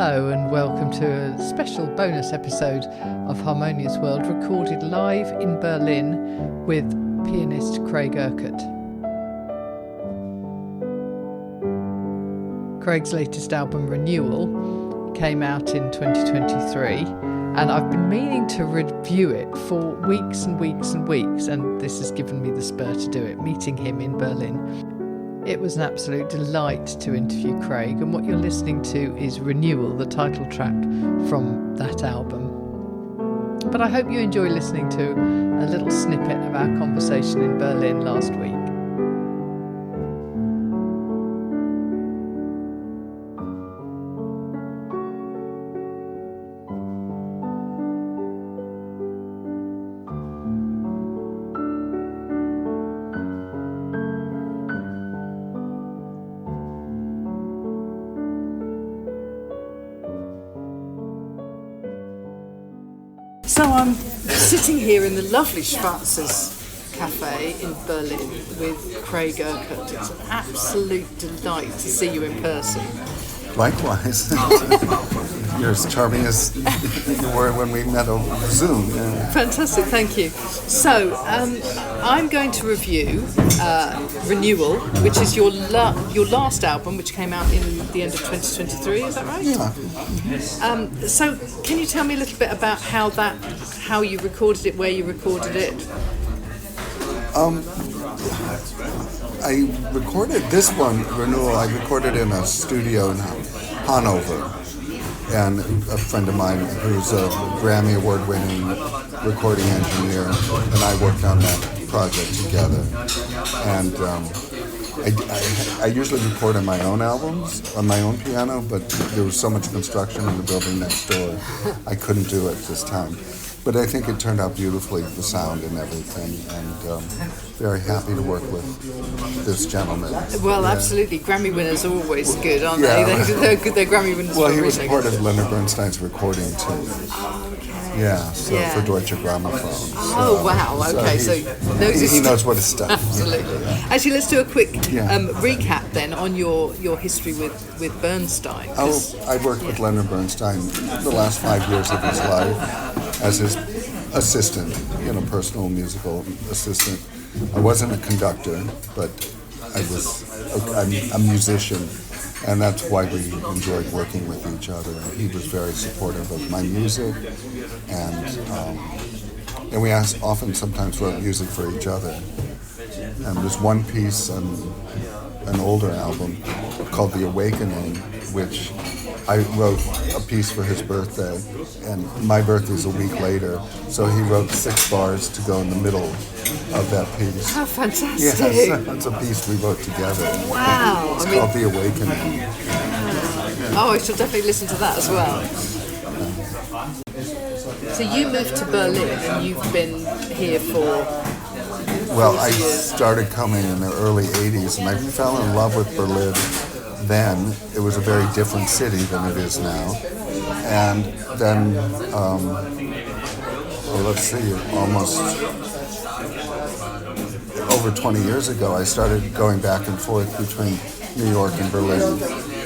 Hello and welcome to a special bonus episode of Harmonious World, recorded live in Berlin with pianist Craig Urquhart. Craig's latest album, Renewal, came out in 2023, and I've been meaning to review it for weeks and weeks and weeks, and this has given me the spur to do it, meeting him in Berlin. It was an absolute delight to interview Craig, and what you're listening to is Renewal, the title track from that album. But I hope you enjoy listening to a little snippet of our conversation in Berlin last week. So I'm sitting here in the lovely Schwarz's Cafe in Berlin with Craig Urquhart. It's an absolute delight to see you in person. Likewise. You're as charming as you were when we met over Zoom. Yeah. Fantastic, thank you. So I'm going to review Renewal, which is your last album, which came out in the end of 2023. Is that right? Yeah. So can you tell me a little bit about how you recorded it, where you recorded it? I recorded this one, Renewal, I recorded in a studio in Hanover. And a friend of mine who's a Grammy Award-winning recording engineer, and I worked on that project together. And I usually record on my own albums, on my own piano, but there was so much construction in the building next door, I couldn't do it this time. But I think it turned out beautifully, the sound and everything, and very happy to work with this gentleman. Well, yeah. Absolutely. Grammy winners are always good, aren't Yeah. they? They're Grammy winners. Well, he was part of Leonard Bernstein's recording team. Oh, okay. Yeah, for Deutsche Grammophon. Oh, wow. Okay, so he knows what his stuff. Absolutely. Actually, let's do a quick recap then on your history with Bernstein. I worked with Leonard Bernstein the last 5 years of his life as his assistant, personal musical assistant. I wasn't a conductor, but I'm a musician, and that's why we enjoyed working with each other. He was very supportive of my music, and we sometimes wrote music for each other. And there's one piece on an older album called The Awakening, which I wrote a piece for his birthday, and my birthday is a week later, so he wrote 6 bars to go in the middle of that piece. How fantastic! Yes, that's a piece we wrote together. Wow! It's called The Awakening. Oh, I shall definitely listen to that as well. So you moved to Berlin, and you've been here for... Well, I started coming in the early 80s, and I fell in love with Berlin then. It was a very different city than it is now. And then, almost over 20 years ago, I started going back and forth between New York and Berlin.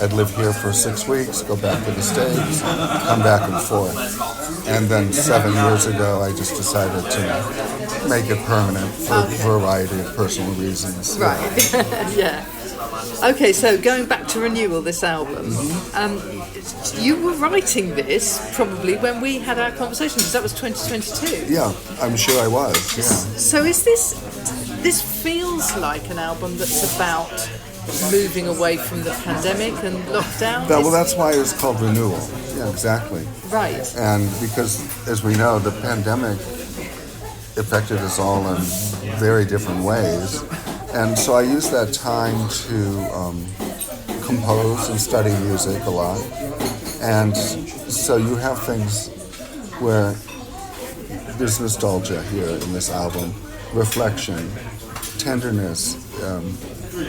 I'd live here for 6 weeks, go back to the States, come back and forth. And then 7 years ago, I just decided to make it permanent for a variety of personal reasons. Right, yeah. Okay, so going back to Renewal, this album, you were writing this probably when we had our conversation, because that was 2022. Yeah, I'm sure I was, yeah. So is this feels like an album that's about moving away from the pandemic and lockdown? Well, that's why it was called Renewal. Yeah, exactly. Right. And because, as we know, the pandemic affected us all in very different ways. And so I used that time to compose and study music a lot. And so you have things where there's nostalgia here in this album, reflection, tenderness,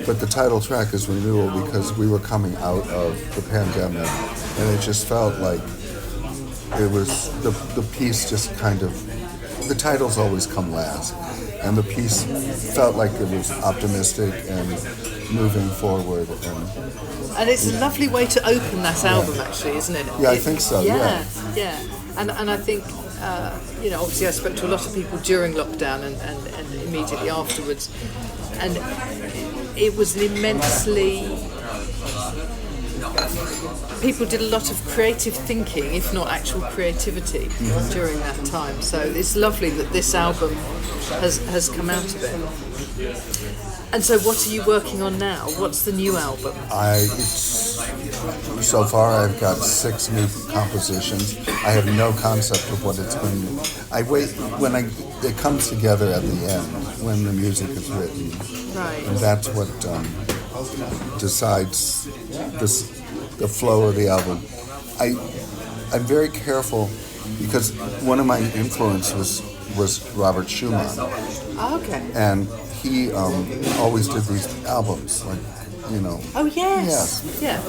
but the title track is Renewal because we were coming out of the pandemic, and it just felt like it was, the piece just kind of, the titles always come last, and the piece felt like it was optimistic and moving forward. And it's a lovely way to open that album, actually, isn't it? Yeah, I think so. Yeah. And I think obviously I spoke to a lot of people during lockdown and immediately afterwards, and it was an immensely. People did a lot of creative thinking, if not actual creativity, during that time. So it's lovely that this album has come out of it. And so what are you working on now? What's the new album? So far I've got 6 new compositions. I have no concept of what it's going to be. I wait when it comes together at the end, when the music is written. Right. And that's what decides the flow of the album. I'm very careful because one of my influences was Robert Schumann. Oh, okay. And he always did these albums, like, Oh, yes. Yes. Yeah.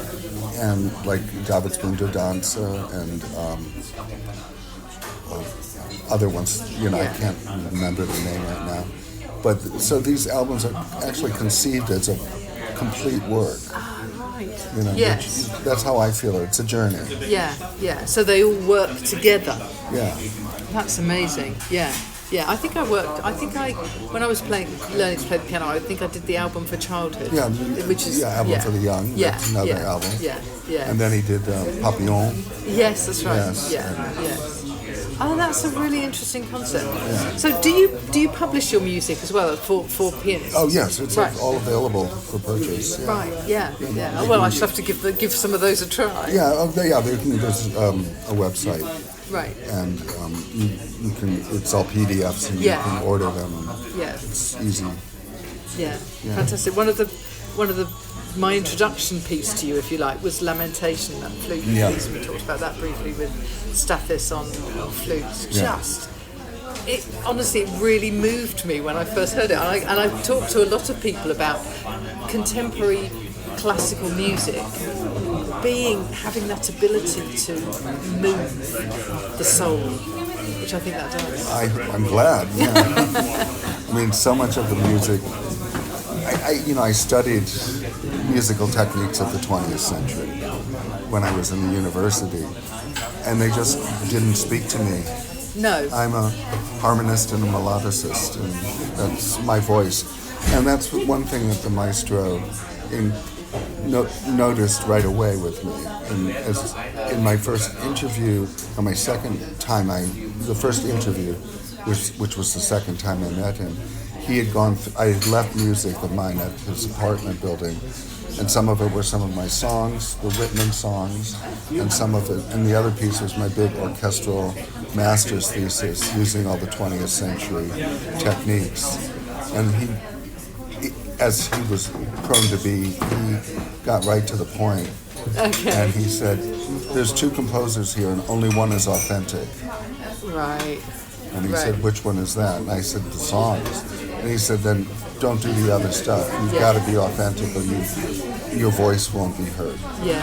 And like David's Bunte Dancer and other ones, I can't remember the name right now. But so these albums are actually conceived as a complete work. Right. Yes. That's how I feel it. It's a journey. Yeah. So they all work together. Yeah. That's amazing. Yeah. I think when I was learning to play the piano, I think I did the album for childhood. Yeah, which is album for the young. Yeah, that's another album. Yeah. And then he did Papillon. Yes, that's right. Yes. Yes. Oh, that's a really interesting concept. Yeah. So do you publish your music as well for pianists? Oh yes, it's right. all available for purchase. Yeah. Right. Yeah. Oh, well, I should have to give some of those a try. Yeah. There's a website. Right. And you can. It's all PDFs, and you can order them. Yeah. It's easy. Yeah. Fantastic. One of the my introduction piece to you, if you like, was Lamentation, that flute piece. We talked about that briefly with Stathis on flute. It honestly really moved me when I first heard it. And I've talked to a lot of people about contemporary classical music having that ability to move the soul, which I think that does. I'm glad. Yeah. I mean, so much of the music. I studied musical techniques of the 20th century when I was in the university, and they just didn't speak to me. No. I'm a harmonist and a melodicist, and that's my voice. And that's one thing that the maestro noticed right away with me. And in my first interview, or my second time, the first interview, which was the second time I met him, he had I had left music of mine at his apartment building, and some of it were some of my songs, the Whitman songs, and some of it, and the other piece was my big orchestral master's thesis using all the 20th century techniques. And he, as he was prone to be, he got right to the point. Okay. And he said, there's 2 composers here and only one is authentic. Right. And he said, which one is that? And I said, the songs. And he said, then don't do the other stuff. You've got to be authentic or your voice won't be heard. Yeah.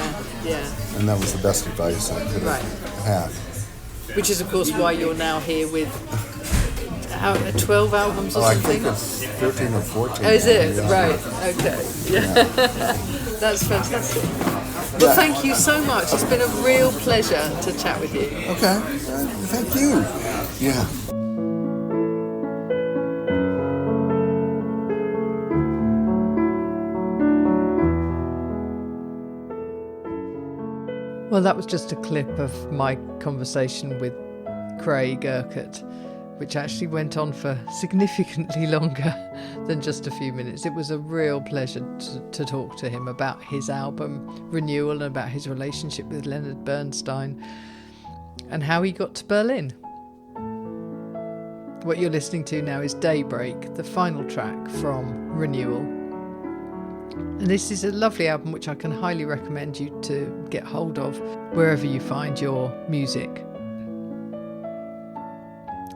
And that was the best advice I could have had. Which is, of course, why you're now here with 12 albums or something? I think it's 13 or 14. Oh, is it? Yeah. Right, okay. Yeah. That's fantastic. Well, thank you so much. It's been a real pleasure to chat with you. Okay, thank you. Yeah. Well, that was just a clip of my conversation with Craig Urquhart, which actually went on for significantly longer than just a few minutes. It was a real pleasure to talk to him about his album Renewal and about his relationship with Leonard Bernstein and how he got to Berlin. What you're listening to now is Daybreak, the final track from Renewal. And this is a lovely album which I can highly recommend you to get hold of wherever you find your music.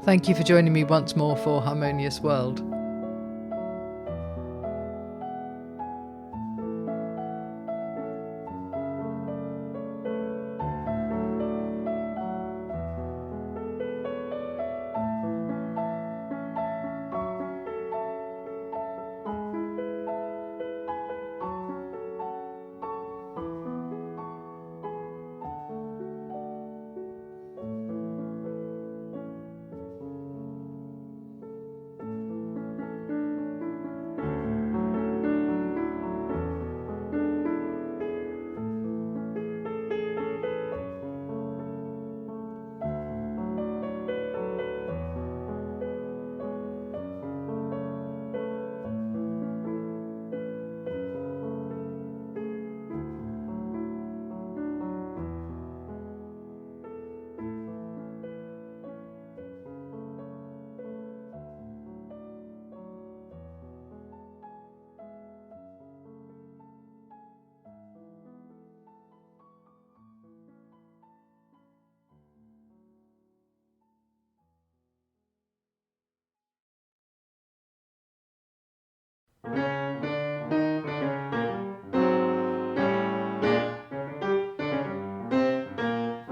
Thank you for joining me once more for Harmonious World.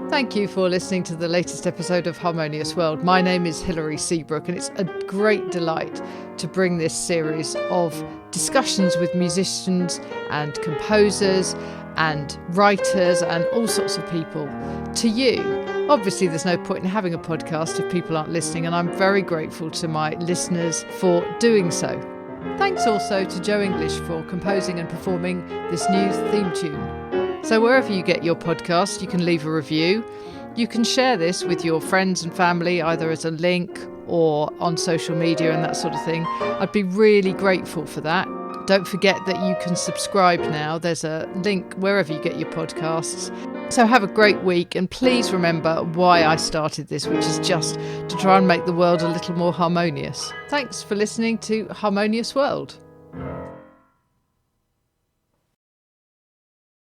Thank you for listening to the latest episode of Harmonious World. My name is Hilary Seabrook, and it's a great delight to bring this series of discussions with musicians and composers and writers and all sorts of people to you. Obviously, there's no point in having a podcast if people aren't listening, and I'm very grateful to my listeners for doing so. Thanks also to Joe English for composing and performing this new theme tune. So wherever you get your podcast, you can leave a review. You can share this with your friends and family, either as a link or on social media and that sort of thing. I'd be really grateful for that. Don't forget that you can subscribe now. There's a link wherever you get your podcasts. So have a great week, and please remember why I started this, which is just to try and make the world a little more harmonious. Thanks for listening to Harmonious World.